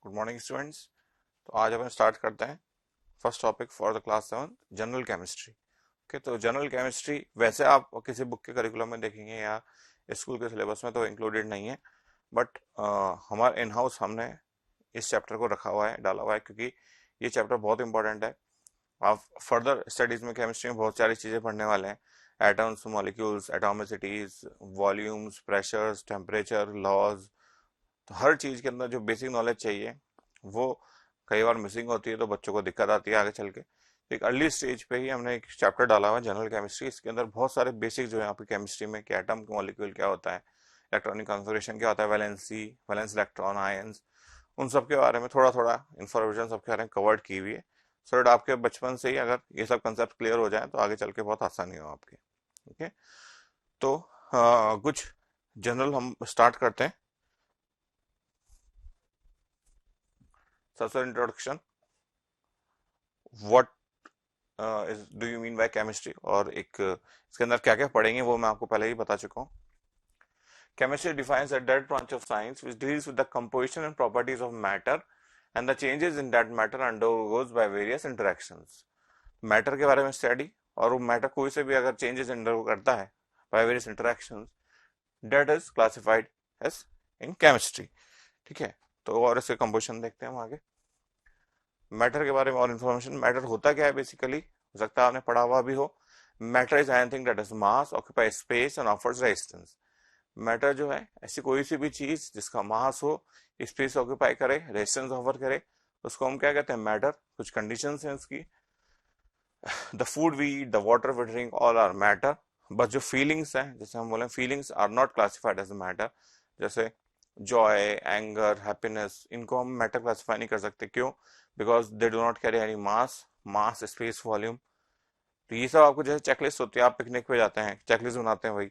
Good morning students. तो आज अपन start करते हैं first topic for the class 7 general chemistry. Okay, तो जनरल केमिस्ट्री वैसे आप किसी बुक के करिकुलम में देखेंगे या स्कूल के सिलेबस में तो इंक्लूडेड नहीं है, बट हमारे इन हाउस हमने इस चैप्टर को रखा हुआ है, डाला हुआ है, क्योंकि ये चैप्टर बहुत इंपॉर्टेंट है। आप फर्दर स्टडीज में केमिस्ट्री में बहुत सारी चीजें पढ़ने वाले हैं। Atoms, molecules, atomicities, volumes, pressures, temperature, laws. तो हर चीज के अंदर जो बेसिक नॉलेज चाहिए वो कई बार मिसिंग होती है, तो बच्चों को दिक्कत आती है आगे चल के। तो एक अर्ली स्टेज पे ही हमने एक चैप्टर डाला हुआ है जनरल केमिस्ट्री। इसके अंदर बहुत सारे बेसिक जो है आपकी केमिस्ट्री में कि एटम मॉलिक्यूल क्या होता है, इलेक्ट्रॉनिक कॉन्फ़िगरेशन क्या होता है, वैलेंसी, वैलेंस इलेक्ट्रॉन, आयंस, उन सब के बारे में थोड़ा थोड़ा इंफॉर्मेशन सबके बारे में कवर्ड की हुई है। सो दैट आपके बचपन से ही अगर ये सब कंसेप्ट क्लियर हो जाए तो आगे चल के बहुत आसानी हो आपकी। ओके, तो कुछ जनरल हम स्टार्ट करते हैं। सबसे introduction, what do you mean by chemistry, और एक इसके अंदर क्या क्या पढ़ेंगे वो मैं आपको पहले ही बता चुका हूँ। Chemistry defines a that branch of science which deals with the composition and properties of matter and the changes in that matter undergoes by various interactions। Matter के बारे में स्टडी, और वो मैटर कोई से भी अगर चेंजेस अंडरगो करता है by various interactions, that is classified as in chemistry. ठीक है, तो और इसके कंपोजिशन देखते हैं हम आगे। मैटर के बारे में और इन्फॉर्मेशन, मैटर होता क्या है बेसिकली, हो सकता है आपने पढ़ा हुआ भी हो। Matter is anything that is mass, occupy space and offers resistance. Matter जो है ऐसी कोई सी भी चीज जिसका मास हो, स्पेस ऑक्यूपाई करे, रेजिस्टेंस ऑफर करे, उसको हम क्या कहते हैं, मैटर। कुछ कंडीशंस हैं इसकी। The food we eat, the water we drink, all are matter. But जो फीलिंग्स हैं, जैसे हम बोले feelings are not classified as matter, जैसे जॉय, एंगर, हैप्पीनेस, इनको हम मैटर क्लासिफाई नहीं कर सकते। क्यों? Because they do not carry any mass, mass, space, volume. तो ये सब आपको जैसे चेकलिस्ट होती है, आप पिकनिक पे जाते हैं, चेकलिस्ट बनाते हैं, भाई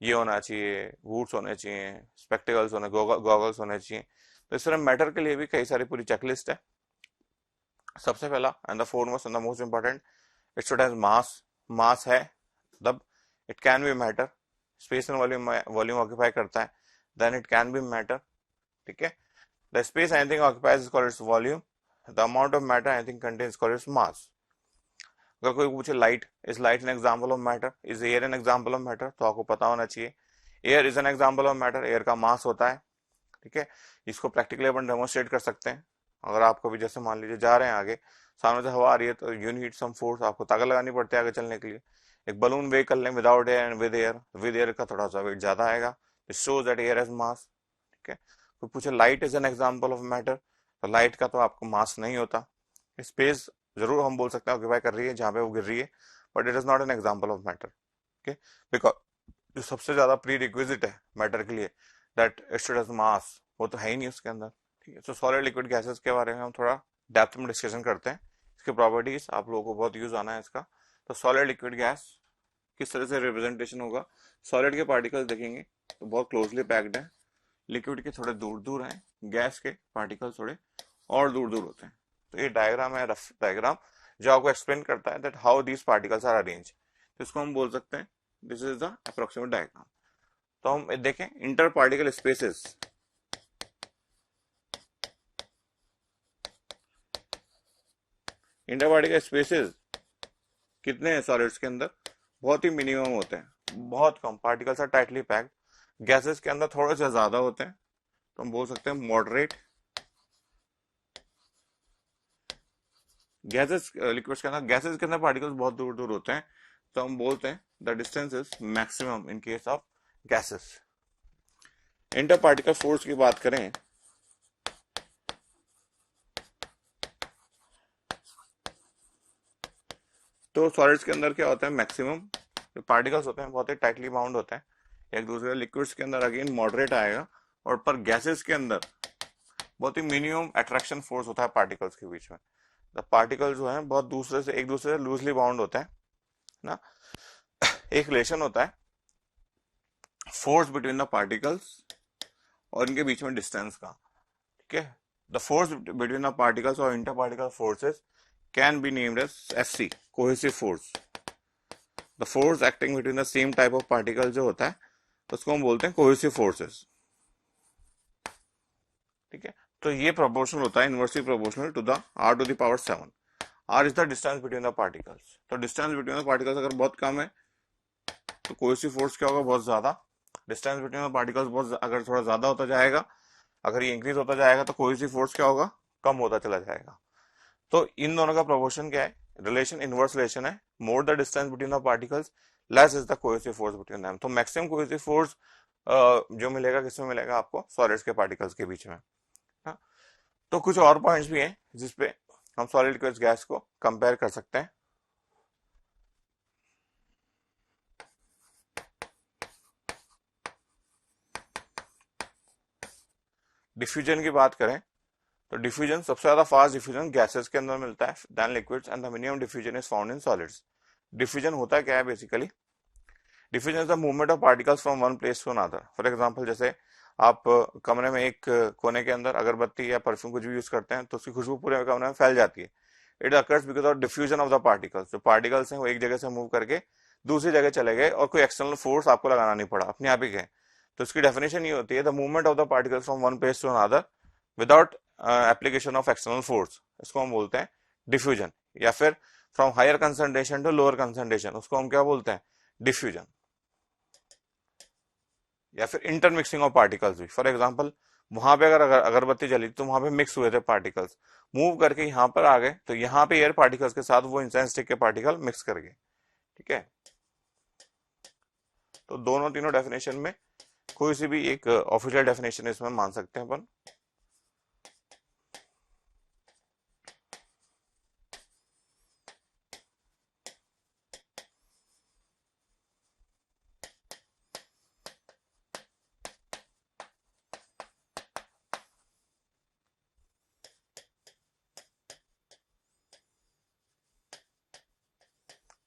ये होना चाहिए, बूट्स होने चाहिए, स्पेक्टिकल्स होने, गॉगल्स होने चाहिए। तो इस तरह मैटर के लिए भी कई सारी पूरी चेकलिस्ट है। सबसे पहला and the foremost and the most important, it should has mass. Mass है तब it can be matter. Space and volume volume occupy करता है, then it can be matter. ठीक है, the space anything occupies is called its volume, the amount of matter anything contains called its mass. अगर कोई पूछे light, is light an example of matter, is air an example of matter, तो आपको पता होना चाहिए air is an example of matter, air का मास होता है। ठीक है, इसको प्रैक्टिकली अपन डेमोन्स्ट्रेट कर सकते हैं। अगर आपको भी जैसे मान लीजिए जा रहे हैं आगे, सामने से हवा आ रही है, तो यू नीड सम फोर्स, आपको ताकत लगानी पड़ती है आगे चलने के लिए। एक बलून वेव कर लें without air and with air का थोड़ा सा वेट ज्यादा आएगा, it shows that air has मास। ठीक है, तो पूछे light is an example of matter, तो लाइट का तो आपको मास नहीं होता। स्पेस जरूर हम बोल सकते हैं ऑक्यूपाई कर रही है जहां पे वो गिर रही है, but it is not an example of matter. Okay, because जो सबसे ज्यादा प्री रिक्विजिट है मैटर के लिए, दैट इट शुड हैव मास, वो तो है ही नहीं उसके अंदर। ठीक है, तो सॉलिड लिक्विड गैसेस के बारे में हम थोड़ा डेप्थ में डिस्कशन करते हैं। इसके प्रॉपर्टीज आप लोगों को बहुत यूज आना है इसका। तो सॉलिड लिक्विड गैस किस तरह से रिप्रेजेंटेशन होगा, सॉलिड के पार्टिकल्स देखेंगे तो बहुत क्लोजली पैक्ड है, लिक्विड के थोड़े दूर दूर हैं, गैस के पार्टिकल्स थोड़े और दूर दूर होते हैं। तो ये डायग्राम है, रफ डायग्राम, जो आपको एक्सप्लेन करता है that how these particles are arrange. तो इसको हम बोल सकते हैं this is the approximate diagram. तो हम देखें inter particle spaces, inter particle spaces कितने हैं सॉलिड्स के अंदर, बहुत ही मिनिमम होते हैं, बहुत कम particles are tightly packed. Gases के अंदर थोड़े से ज्यादा होते हैं, तो हम बोल सकते हैं मॉडरेट। गैसेस लिक्विड्स के अंदर, गैसेस के अंदर पार्टिकल्स बहुत दूर दूर होते हैं, तो हम बोलते हैं the distance is maximum in case of gases. Inter particle force की बात करें तो सॉलिड्स के अंदर क्या होता है, मैक्सिमम जो पार्टिकल्स होते हैं बहुत ही टाइटली बाउंड होते हैं एक दूसरे। लिक्विड्स के अंदर अगेन मॉडरेट आएगा, और पर गैसेस के अंदर बहुत ही मिनिमम अट्रैक्शन फोर्स होता है पार्टिकल्स के बीच में। द पार्टिकल जो है बहुत दूसरे से एक दूसरे से लूजली बाउंड होते हैं ना। एक रिलेशन होता है फोर्स बिटवीन द पार्टिकल्स और इनके बीच में डिस्टेंस का। ठीक है, the force between the particles और inter particle forces can be named as FC, cohesive force. The force acting between the same type of particle जो होता है, तो उसको हम बोलते हैं कोहेसिव फोर्सेस। ठीक है, तो ये प्रोपोर्शनल होता है inversely proportional to the R to the power 7। R is the distance between the particles. तो डिस्टेंस बिटवीन द पार्टिकल्स अगर बहुत कम है तो कोहेसिव फोर्स क्या होगा, बहुत ज्यादा। डिस्टेंस बिटवीन द पार्टिकल्स बहुत अगर थोड़ा ज्यादा होता जाएगा, अगर ये इंक्रीज होता जाएगा तो कोहेसिव फोर्स क्या होगा, कम होता चला जाएगा। तो इन दोनों का प्रोपोर्शन क्या है, रिलेशन इनवर्स रिलेशन है। More the distance between the particles less is the cohesive force between them. तो मैक्सिमम कोहेसिव फोर्स जो मिलेगा किसमें मिलेगा आपको, सॉलिड्स के पार्टिकल्स के बीच में। हाँ? तो कुछ और पॉइंट्स भी हैं जिसपे हम सॉलिड लिक्विड गैस को कंपेयर कर सकते हैं। डिफ्यूजन की बात करें तो डिफ्यूजन सबसे ज्यादा फास्ट डिफ्यूजन गैसेस के अंदर मिलता है then liquids and the minimum diffusion is found in solids. Diffusion होता क्या है basically, diffusion is the movement of particles from one place to another. For example जैसे आप कमरे में एक कोने के अंदर अगरबत्ती या परफ्यूम कुछ भी यूज करते हैं तो उसकी खुशबू पूरे कमरे में फैल जाती है। It occurs because of diffusion of the particles. जो पार्टिकल्स हैं वो एक जगह से मूव करके दूसरी जगह चले गए और कोई एक्सटर्नल फोर्स आपको लगाना नहीं पड़ा, अपने आप ही गए। तो इसकी डेफिनेशन ये होती है the movement of the particles from one place to another without application of external force, इसको हम बोलते हैं डिफ्यूजन। या फिर from higher concentration to lower concentration, उसको हम क्या बोलते हैं, डिफ्यूजन। या फिर इंटरमिक्सिंग ऑफ पार्टिकल्स भी। फॉर एग्जांपल वहां पे अगर अगरबत्ती जली तो वहां पे मिक्स हुए थे पार्टिकल्स, मूव करके यहाँ पर आ गए तो यहाँ पे एयर पार्टिकल्स के साथ वो इंसेंस स्टिक के पार्टिकल मिक्स कर गए। ठीक है, तो दोनों तीनों डेफिनेशन में कोई सी भी एक ऑफिशियल डेफिनेशन इसमें मान सकते हैं अपन।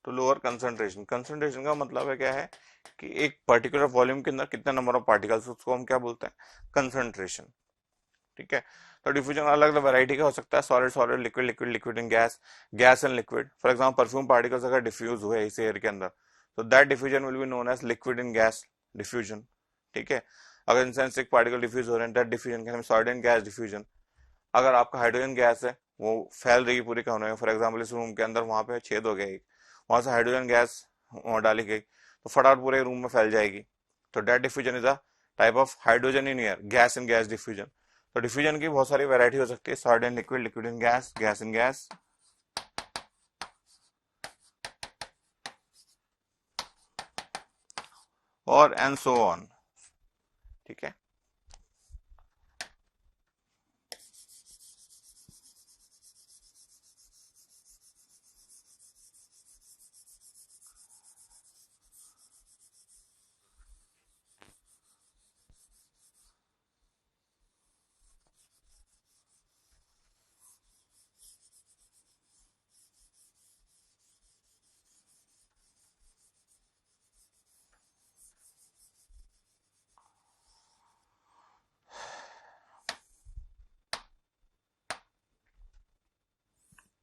तो लोअर कंसंट्रेशन, कंसंट्रेशन का मतलब है क्या है कि एक पर्टिकुलर वॉल्यूम के अंदर कितना नंबर ऑफ पार्टिकल्स, उसको हम क्या बोलते हैं, कंसंट्रेशन। ठीक है, तो डिफ्यूजन अलग अलग वैरायटी का हो सकता है, solid solid, liquid liquid, liquid in gas, gas and liquid. For example perfume particles अगर डिफ्यूज हुए इस एयर के अंदर तो that diffusion will be known as liquid in gas diffusion. ठीक है, अगर इंसेंसिक पार्टिकल डिफ्यूज हो रहे हैं that diffusion can be solid in gas diffusion. अगर आपका हाइड्रोजन गैस है वो फैल रही पूरी कमरे में, फॉर एग्जाम्पल इस रूम के अंदर वहां पे छेद हो गया एक, वहां से हाइड्रोजन गैस वहां डाली गई तो फटाफट पूरे रूम में फैल जाएगी। तो that diffusion is a type of hydrogen in air, gas in gas diffusion. तो डिफ्यूजन की बहुत सारी वैरायटी हो सकती है, solid in liquid, liquid in gas, gas in gas, और एंड सो ऑन। ठीक है,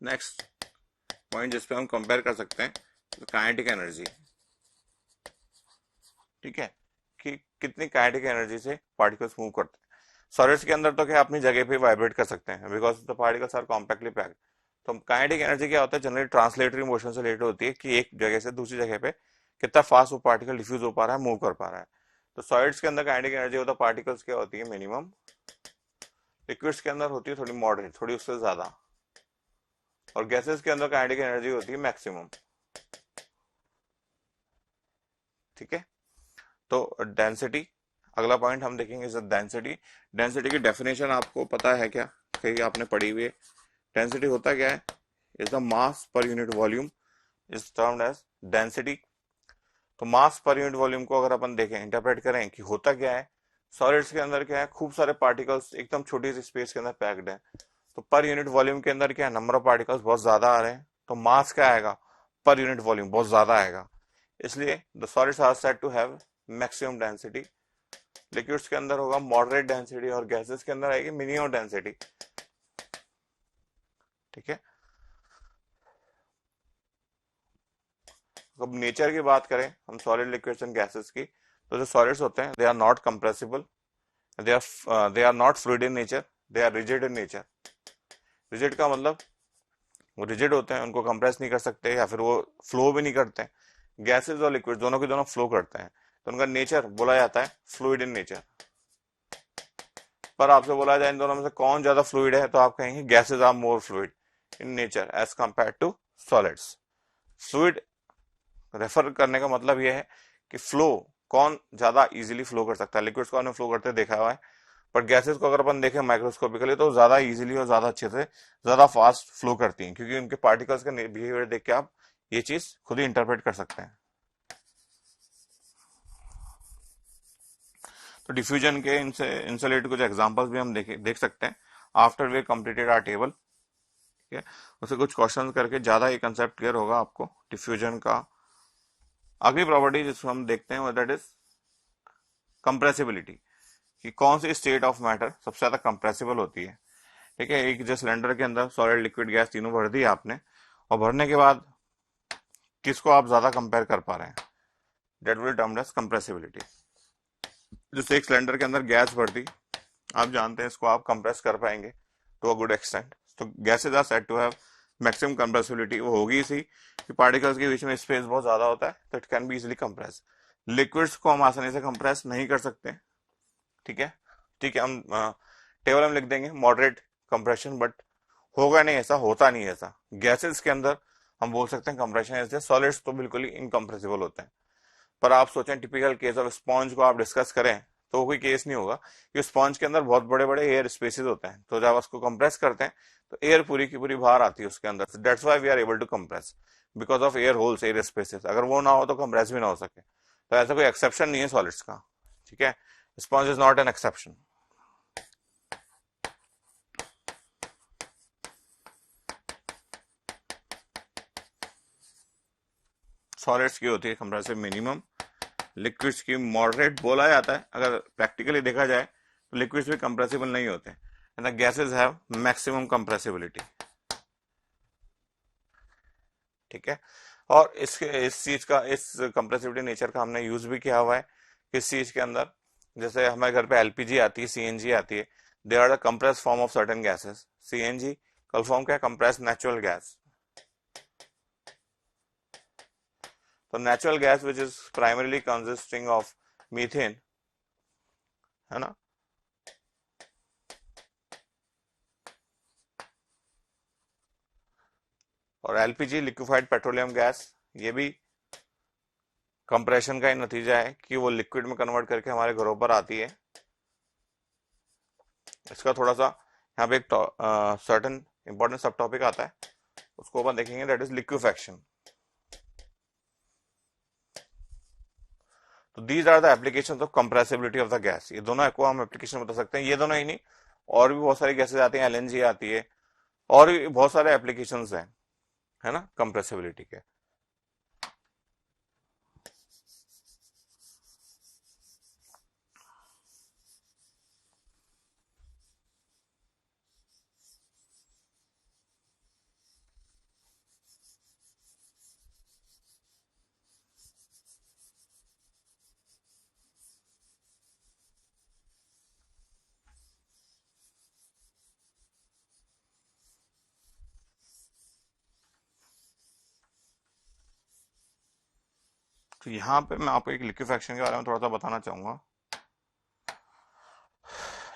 नेक्स्ट पॉइंट जिसपे हम कंपेयर कर सकते हैं तो काइनेटिक एनर्जी। ठीक है, कि कितनी काइनेटिक एनर्जी से पार्टिकल्स मूव करते हैं। सॉलिड्स के अंदर तो क्या अपनी जगह पे वाइब्रेट कर सकते हैं because the particles are compactly packed. तो काइनेटिक एनर्जी क्या होता है, जनरली ट्रांसलेटरी मोशन से रिलेटेड होती है कि एक जगह से दूसरी जगह पे कितना फास्ट वो पार्टिकल डिफ्यूज हो पा रहा है, मूव कर पा रहा है। तो सॉलिड्स के अंदर काइनेटिक एनर्जी होता है पार्टिकल्स क्या होती है, मिनिमम। लिक्विड्स के अंदर होती है थोड़ी मॉडरेट, थोड़ी उससे ज्यादा। और गैसेस के अंदर काइनेटिक एनर्जी होती है मैक्सिमम। ठीक है, तो डेंसिटी अगला पॉइंट हम देखेंगे, डेंसिटी। डेंसिटी की डेफिनेशन आपको पता है क्या, कहीं आपने पढ़ी हुई है। डेंसिटी होता क्या है, is the mass per unit volume is termed as density. तो मास पर यूनिट वॉल्यूम को अगर अपन देखें, इंटरप्रेट करें कि होता क्या है, सॉलिड्स के अंदर क्या है, खूब सारे पार्टिकल्स एकदम छोटी सी स्पेस के अंदर पैक्ड है। तो पर यूनिट वॉल्यूम के अंदर क्या है, नंबर ऑफ पार्टिकल्स बहुत ज्यादा आ रहे हैं, तो मास क्या आएगा, पर यूनिट वॉल्यूम बहुत ज्यादा आएगा। इसलिए the solids are said to have maximum density. Liquids के अंदर होगा मॉडरेट डेंसिटी और गैसेस के अंदर आएगी मिनिमम डेंसिटी। ठीक है, अब नेचर की बात करें हम सॉलिड लिक्विड्स एंड गैसेस की, तो जो सॉलिड्स होते हैं they are not compressible, they are not fluid in nature, they are rigid in nature. Rigid का मतलब वो रिजिड होते हैं, उनको कंप्रेस नहीं कर सकते या फिर वो फ्लो भी नहीं करते। गैसेस और लिक्विड दोनों के दोनों फ्लो करते हैं, तो उनका नेचर बोला जाता है फ्लूइड इन नेचर। पर आपसे बोला जाए इन दोनों में से कौन ज्यादा फ्लूइड है, तो आप कहेंगे gases are more fluid in nature as compare to solids. Fluid refer करने का मतलब यह है कि फ्लो कौन ज्यादा इजीली फ्लो कर सकता है। लिक्विड्स को हमने फ्लो करते देखा हुआ है, पर गैसेस को अगर अपन देखें माइक्रोस्कोपिकली तो ज्यादा इजीली और ज्यादा अच्छे से ज्यादा फास्ट फ्लो करती हैं, क्योंकि उनके पार्टिकल्स का बिहेवियर देख के आप ये चीज खुद ही इंटरप्रेट कर सकते हैं। तो डिफ्यूजन के इनसे इंसुलेट कुछ एग्जांपल्स भी हम देख सकते हैं after we completed our table. ठीक है, उससे कुछ क्वेश्चंस करके ज्यादा ये कंसेप्ट क्लियर होगा आपको डिफ्यूजन का। अगली प्रॉपर्टी जिसको हम देखते हैं दैट इज कंप्रेसिबिलिटी, कि कौन सी स्टेट ऑफ मैटर सबसे ज्यादा कंप्रेसिबल होती है। ठीक है, एक जो सिलेंडर के अंदर सॉलिड लिक्विड गैस तीनों भर दी आपने, और भरने के बाद किसको आप ज्यादा कंपेयर कर पा रहे हैं, that will termed as compressibility. जैसे एक सिलेंडर के अंदर गैस भर दी, आप जानते हैं इसको आप कंप्रेस कर पाएंगे टू अ गुड एक्सटेंट, तो gases are said to have maximum compressibility. वो होगी इसी कि पार्टिकल्स के बीच में स्पेस बहुत ज्यादा होता है, तो it can be easily compress. Liquids को हम आसानी से कंप्रेस नहीं कर सकते। ठीक है, ठीक है, हम टेबल में लिख देंगे मॉडरेट कंप्रेशन, बट होगा नहीं ऐसा, होता नहीं ऐसा। गैसेस के अंदर हम बोल सकते हैं कंप्रेशन ऐसे, सॉलिड्स तो बिल्कुल ही इनकम्प्रेसिबल होते हैं। पर आप सोचें टिपिकल केस ऑफ स्पॉन्ज को आप डिस्कस करें तो कोई केस नहीं होगा, कि स्पॉन्ज के अंदर बहुत बड़े बड़े एयर स्पेसेस होते हैं, तो जब उसको कंप्रेस करते हैं तो एयर पूरी की पूरी बाहर आती है उसके अंदर से। That's why we are able to compress, because of air holes, air spaces. अगर वो ना हो तो कंप्रेस भी ना हो सके, तो ऐसा कोई एक्सेप्शन नहीं है सॉलिड्स का। ठीक है, sponge is not an exception. Solids की होती है कंप्रेसिव मिनिमम, लिक्विड्स की मॉडरेट बोला जाता है। अगर प्रैक्टिकली देखा जाए तो लिक्विड्स भी कंप्रेसिबल नहीं होते, and the gases have maximum compressibility. ठीक है, और इस चीज का, इस कंप्रेसिबिलिटी नेचर का हमने यूज भी किया हुआ है किस चीज के अंदर, जैसे हमारे घर पे एलपीजी आती है, सीएनजी आती है, they are the compress form of certain gases. CNG full form क्या है, कंप्रेस नेचुरल गैस। तो natural gas which is primarily consisting of methane, है ना। और एलपीजी लिक्विफाइड पेट्रोलियम गैस, ये भी कंप्रेशन का ही नतीजा है कि वो लिक्विड में कन्वर्ट करके हमारे घरों पर आती है। इसका थोड़ा सा यहाँ पे एक सर्टेन इंपॉर्टेंट सब टॉपिक आता है, उसको अपन देखेंगे, दैट इज लिक्विफैक्शन। तो these are the applications of compressibility of the gas. ये दोनों को हम एप्लीकेशन बता सकते हैं, ये दोनों ही नहीं, और भी बहुत सारी गैसेज आती हैं, एलएनजी आती है, और भी बहुत सारे एप्लीकेशंस हैं, है ना, कंप्रेसिबिलिटी के। तो यहाँ पे मैं आपको एक लिक्विफैक्शन के बारे में थोड़ा सा बताना चाहूंगा।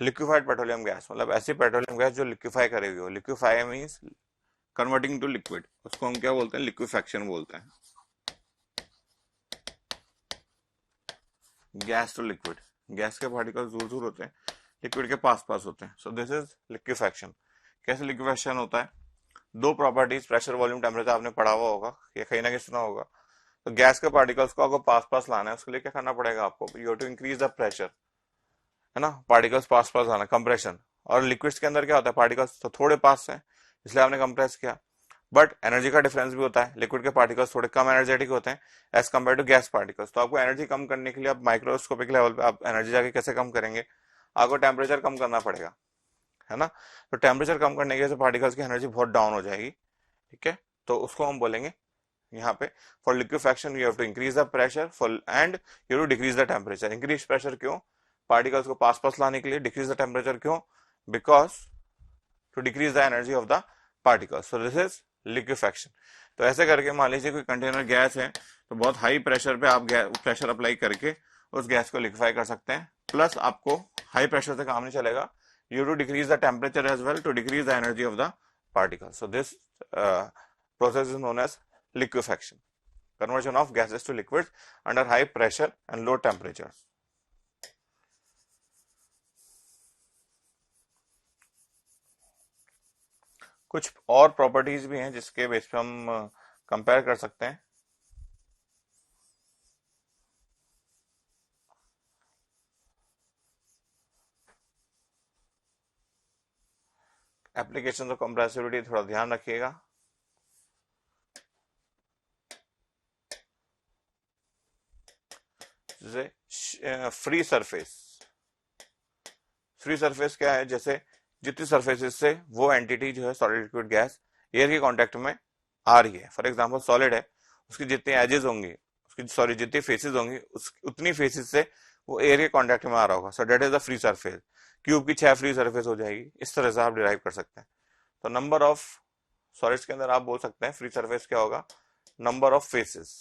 लिक्विफाइड पेट्रोलियम गैस मतलब ऐसी पेट्रोलियम गैस जो लिक्विफाई करेगी हो। Liquefy means converting to liquid, उसको हम क्या बोलते हैं, लिक्विफैक्शन बोलते हैं। गैस टू लिक्विड, गैस के पार्टिकल्स दूर दूर होते हैं, लिक्विड के पास पास होते हैं, सो दिस इज लिक्विफैक्शन। कैसे लिक्विफैक्शन होता है, दो प्रॉपर्टीज, प्रेशर, वॉल्यूम, टेम्परेचर आपने पढ़ा हुआ होगा या कहीं ना कहीं सुना होगा। तो गैस के पार्टिकल्स को आपको पास पास लाना है, उसके लिए क्या करना पड़ेगा आपको, you have to increase the pressure, है ना, पार्टिकल्स पास पास आना, कंप्रेशन। और लिक्विड्स के अंदर क्या होता है, पार्टिकल्स तो थोड़े पास है, इसलिए आपने कंप्रेस किया, बट एनर्जी का डिफरेंस भी होता है। लिक्विड के पार्टिकल्स थोड़े कम एनर्जेटिक होते हैं as compare to gas particles, तो आपको एनर्जी कम करने के लिए आप माइक्रोस्कोपिक लेवल पे आप एनर्जी जाके कैसे कम करेंगे, आपको टेम्परेचर कम करना पड़ेगा, है ना। तो टेम्परेचर कम करने की वजह से पार्टिकल्स की एनर्जी बहुत डाउन हो जाएगी। ठीक है, तो उसको हम बोलेंगे यहाँ पे, for liquefaction you have to increase the pressure for and you to decrease the temperature. Increase pressure क्यों, पार्टिकल्स को पास पास लाने के लिए, डिक्रीज द टेम्परेचर क्यों, because to decrease the energy of the particle, so this is liquefaction. तो ऐसे करके मान लीजिए कोई कंटेनर गैस है, तो बहुत हाई प्रेशर पे आप प्रेशर अप्लाई करके उस गैस को लिक्विफाई कर सकते हैं। प्लस आपको हाई प्रेशर से काम नहीं चलेगा, you to decrease the temperature as well to decrease the energy of the particle. So this process is known as liquefaction, conversion of gases to liquids under high pressure and low temperatures. कुछ और properties भी हैं जिसके base पे हम compare कर सकते हैं। एप्लीकेशन ऑफ कंप्रेसिबिलिटी थोड़ा ध्यान रखिएगा। जैसे फ्री सरफेस, फ्री सरफेस क्या है, जैसे जितनी सरफेसेस से वो एंटिटी जो है सॉलिड लिक्विड गैस एयर के कांटेक्ट में आ रही है, फॉर एग्जांपल सॉलिड है, उसकी जितनी एजेस होंगी, उसकी सॉरी जितनी फेसेस होंगी, उतनी फेसेस से वो एयर के कांटेक्ट में आ रहा होगा, सो that is the free surface. Cube की 6 फ्री सरफेस हो जाएगी, इस तरह से आप डिराइव कर सकते हैं। तो नंबर ऑफ सॉलिड्स के अंदर आप बोल सकते हैं फ्री सरफेस क्या होगा, नंबर ऑफ फेसेस।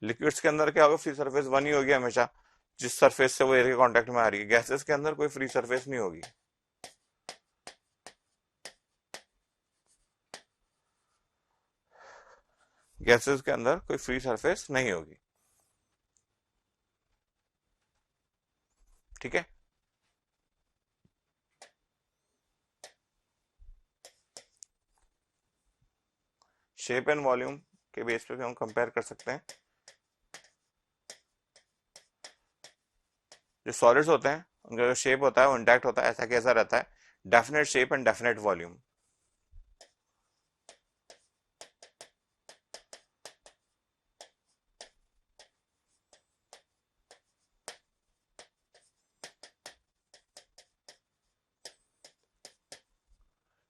लिक्विड्स के अंदर क्या होगा, फ्री सरफेस 1 ही होगी हमेशा, जिस सरफेस से वो एयर के कांटेक्ट में आ रही है। गैसेस के अंदर कोई फ्री सरफेस नहीं होगी। गैसेस के अंदर कोई फ्री सरफेस नहीं होगी, ठीक है। शेप एंड वॉल्यूम के बेस पे भी हम कंपेयर कर सकते हैं। जो सॉलिड्स होते हैं उनका जो शेप होता है वो इंटैक्ट होता है, ऐसा कैसा रहता है, definite shape and definite volume.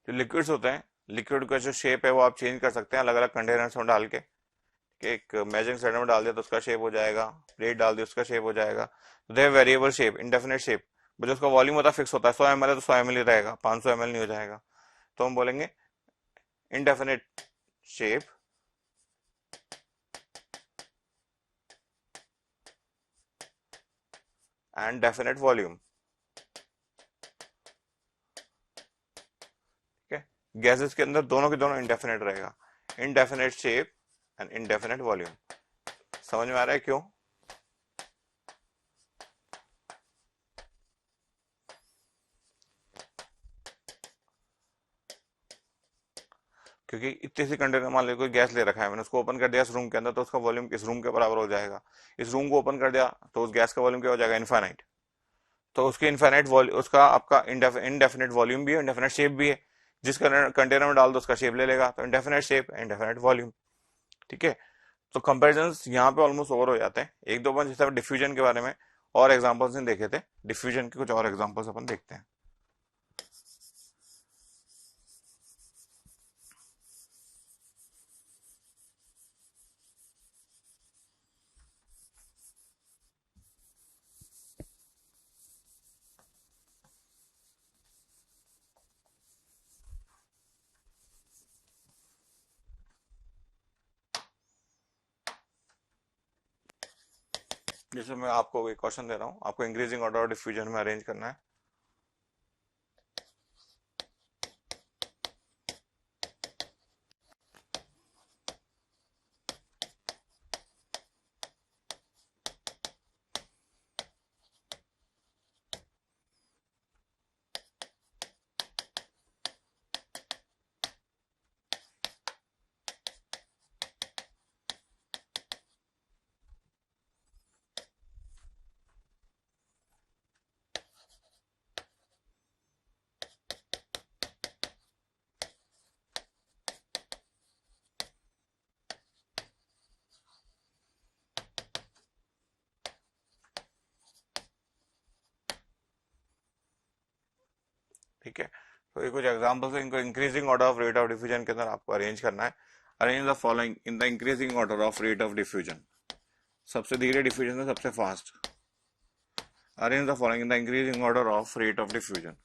जो लिक्विड्स होते हैं, लिक्विड का जो शेप है वो आप चेंज कर सकते हैं अलग अलग कंटेनर्स में डाल के। एक मेजरिंग स्टैंडर्ड में डाल दिया तो उसका शेप हो जाएगा, प्लेट डाल दी उसका शेप हो जाएगा। तो दे वेरिएबल शेप, इनडेफिनेट शेप, जो उसका वॉल्यूम होता है फिक्स होता है, 100 ml है तो 100 ml ही रहेगा, 500 ml नहीं हो जाएगा। तो हम बोलेंगे indefinite shape and definite volume, ठीक है। गैसेस के अंदर दोनों के दोनों इंडेफिनेट रहेगा, indefinite shape and indefinite volume. समझ में आ रहा है क्यों? क्योंकि इतने सी कंटेनर, मान लीजिए कोई गैस ले रखा है, मैंने उसको ओपन कर दिया इस रूम के अंदर, तो उसका वॉल्यूम इस रूम के बराबर हो जाएगा। इस रूम को ओपन कर दिया तो उस गैस का वॉल्यूम क्या हो जाएगा, इनफाइनाइट। तो उसके इनफाइनाइट वॉल्यूम, उसका आपका इनडेफिनेट वॉल्यूम भी है, इनडेफिनेट शेप भी है। जिस कंटेनर में डाल दो उसका शेप ले लेगा, तो इनडेफिनेट शेप, इनडेफिनेट वॉल्यूम, ठीक है। तो कंपेरिजन यहाँ पे ऑलमोस्ट ओवर हो जाते हैं। एक दो बार जैसे डिफ्यूजन के बारे में और एग्जांपल्स नहीं देखे थे, डिफ्यूजन के कुछ और एग्जांपल्स अपन देखते हैं। जैसे मैं आपको एक क्वेश्चन दे रहा हूँ, आपको इंक्रीजिंग ऑर्डर ऑफ डिफ्यूजन में अरेंज करना है। ठीक है, तो ये कुछ एग्जांपल्स है, इनको increasing order of rate of diffusion के अंदर आपको अरेंज करना है। Arrange the following in the increasing order of rate of diffusion. सबसे धीरे डिफ्यूजन है सबसे fast. arrange the following in the increasing order of rate of diffusion.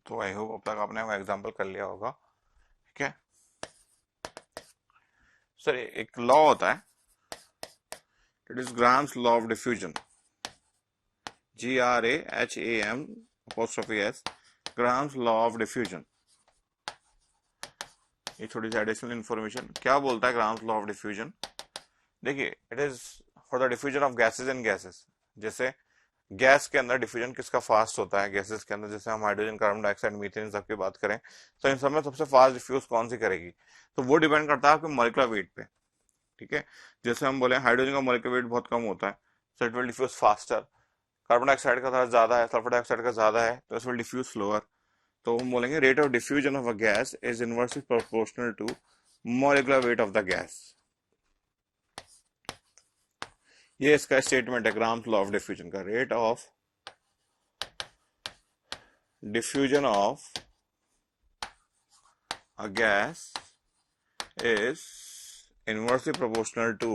तो आई होप अब तक आपने एग्जांपल कर लिया होगा, ठीक है सर। एक लॉ होता है, it is grams law of diffusion, GRAHAM'(S), grams law of diffusion. ये थोड़ी सी एडिशनल इंफॉर्मेशन, क्या बोलता है ग्राम्स लॉ ऑफ डिफ्यूजन? देखिए, it is for the diffusion of gases and gases. जैसे गैस के अंदर डिफ्यूजन किसका फास्ट होता है, गैसेस के अंदर जैसे हम हाइड्रोजन, कार्बन डाइऑक्साइड, मीथेन सबकी बात करें तो इन सब में सबसे फास्ट डिफ्यूज कौन सी करेगी, तो वो डिपेंड करता है आपके मॉलिक्यूलर वेट पे, ठीक है। जैसे हम बोले हाइड्रोजन का मॉलिक्यूलर वेट बहुत कम होता है, so it will diffuse faster. Carbon dioxide का थोड़ा ज्यादा है, सल्फर डाइऑक्साइड का ज्यादा है, तो इट विल डिफ्यूज स्लोअर। तो हम बोलेंगे rate of diffusion of a gas is inversely proportional to molecular weight of the gas. ये इसका स्टेटमेंट है ग्राम्स लॉ ऑफ डिफ्यूजन का। Rate of diffusion of a gas is inversely proportional to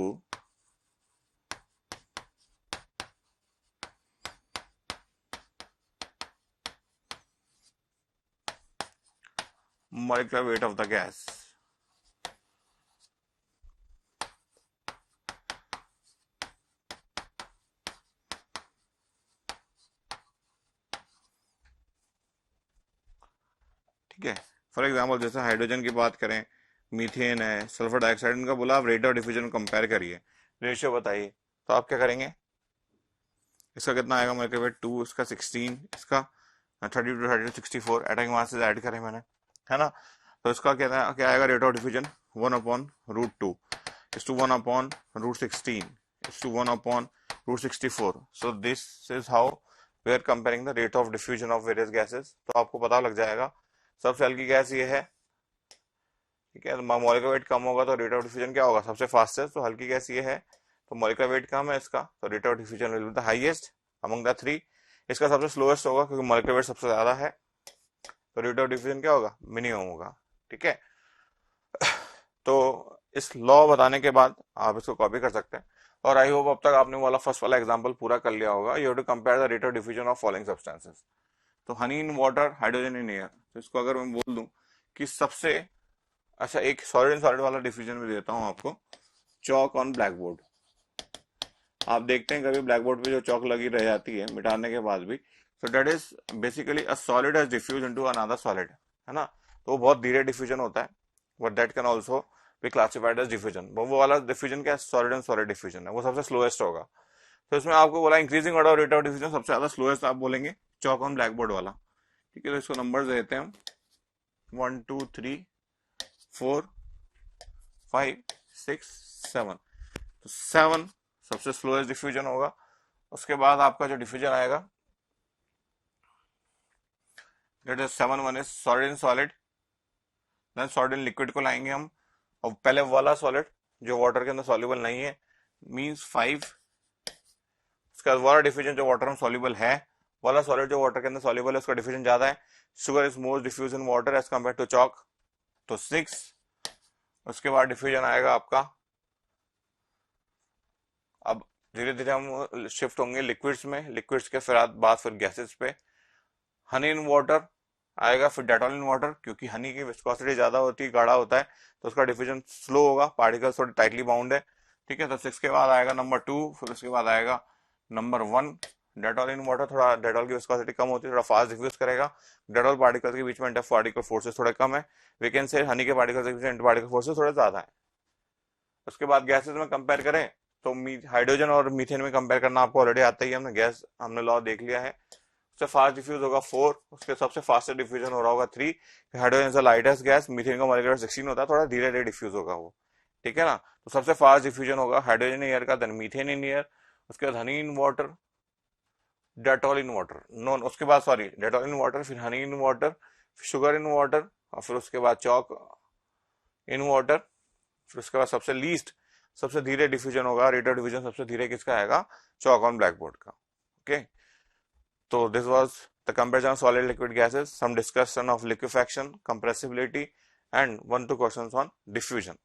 molecular weight of the gas. ठीक है, for example जैसे hydrogen की बात करें, मीथेन है, सल्फर डाइऑक्साइड, इनका बोला आप रेट ऑफ डिफ्यूजन कंपेयर करिए, रेशियो बताइए, तो आप क्या करेंगे? इसका कितना आएगा मॉलिक्यूलर वेट? 2, इसका 16, इसका 32, 32, 64 एटॉमिक मास ऐड करें मैंने, है ना। तो इसका क्या आएगा rate of diffusion? 1/√2 is to 1/√16 is to 1/√64. So this is how we are comparing the rate of diffusion of various gases. तो आपको पता लग जाएगा सबसे हल्की गैस ये है, ठीक है। मॉलिक्यूलर वेट कम होगा तो रेट ऑफ डिफ्यूजन क्या होगा? सबसे फास्टेस्ट। तो हल्की गैस ये है, तो मॉलिक्यूलर वेट कम है इसका, तो rate of diffusion will be the highest among the three. इसका सबसे स्लोएस्ट होगा क्योंकि मॉलिक्यूलर वेट सबसे ज्यादा है, तो रेट ऑफ डिफ्यूजन क्या होगा? मिनिमम होगा, ठीक है। तो इस लॉ बताने के बाद आप इसको कॉपी कर सकते हैं। और आई होप अब तक आपने वाला फर्स्ट वाला एग्जांपल पूरा कर लिया होगा। You have to compare the rate of diffusion of following substances. तो honey in water, hydrogen in air. तो इसको अगर मैं बोल दूं कि सबसे अच्छा, एक सॉलिड इन सॉलिड वाला डिफ्यूजन भी देता हूं आपको, चौक ऑन ब्लैक बोर्ड। आप देखते हैं कभी ब्लैक बोर्ड पे जो चौक लगी रह जाती है मिटाने के बाद भी, so that is basically a solid has diffuse into another solid, है ना। तो वो बहुत धीरे डिफ्यूजन होता है, but that can also be classified as diffusion. वो वाला डिफ्यूजन क्या है? सॉलिड एंड सॉलिड डिफ्यूजन है, वो सबसे स्लोएस्ट होगा। तो इसमें आपको बोला increasing order rate of diffusion सबसे ज्यादा स्लोएस्ट आप बोलेंगे चौक ऑन ब्लैक बोर्ड वाला, ठीक है। तो इसको नंबर देते हैं हम 1 2 3 4 5 6 7। तो 7 सबसे स्लोएस्ट डिफ्यूजन होगा। उसके बाद आपका जो डिफ्यूजन आएगा, that is 7 1 is solid in solid, then solid in liquid को लाएंगे हम, और पहले वाला सॉलिड जो वाटर के अंदर सॉल्युबल नहीं है मींस 5। उसका वाला डिफ्यूजन जो वाटर में सॉल्युबल है, वाला सॉलिड जो वाटर के अंदर सॉल्युबल है उसका डिफ्यूजन ज्यादा है। Sugar is most diffuse in water as compare to chalk, तो 6। उसके बाद डिफ्यूजन आएगा आपका, अब धीरे धीरे हम शिफ्ट होंगे लिक्विड्स में, लिक्विड्स के फिर गैसेस पे। हनी इन वाटर आएगा, फिर डेटॉल इन वाटर, क्योंकि हनी की विस्कोसिटी ज्यादा होती है, गाढ़ा होता है, तो उसका डिफ्यूजन स्लो होगा, पार्टिकल्स थोड़े टाइटली बाउंड है, ठीक है। तो 6 के बाद आएगा नंबर 2, फिर उसके बाद आएगा नंबर 1 डेटॉल इन वाटर। थोड़ा डेटॉल की विस्कोसिटी कम होती है, थोड़ा फास्ट डिफ्यूज करेगा। डेटॉल पार्टिकल्स के बीच में इंटर पार्टिकल फोर्सेस थोड़े कम है, वी कैन से हनी के पार्टिकल्स के बीच में इंटर पार्टिकल फोर्सेस थोड़े ज्यादा है। उसके बाद गैसेस में कंपेयर करें तो हाइड्रोजन और मीथेन में कंपेयर करना आपको ऑलरेडी आता ही है, हमने गैस हमने लॉ देख लिया है। सबसे फास्ट डिफ्यूज होगा 4, उसके सबसे फास्ट डिफ्यूजन हो रहा होगा 3। Hydrogen is the lightest gas, methane का मॉलिक्यूलर 16 होता है, थोड़ा धीरे धीरे डिफ्यूज होगा वो, ठीक है ना। तो सबसे फास्ट डिफ्यूजन होगा हाइड्रोजन इन एयर का, देन मीथेन इन एयर, उसके बाद Honey in water, Dettol in water, non उसके बाद सॉरी डेटॉल इन वाटर, फिर Honey in water, sugar in water, और फिर उसके बाद चौक इन वाटर, फिर उसके बाद सबसे लीस्ट सबसे धीरे डिफ्यूजन होगा, रेट ऑफ डिफ्यूजन सबसे धीरे किसका आएगा, चौक ऑन ब्लैक बोर्ड का। ओके, तो this was the comparison of solid liquid gases, some discussion of liquefaction, compressibility, and 1-2 questions on diffusion.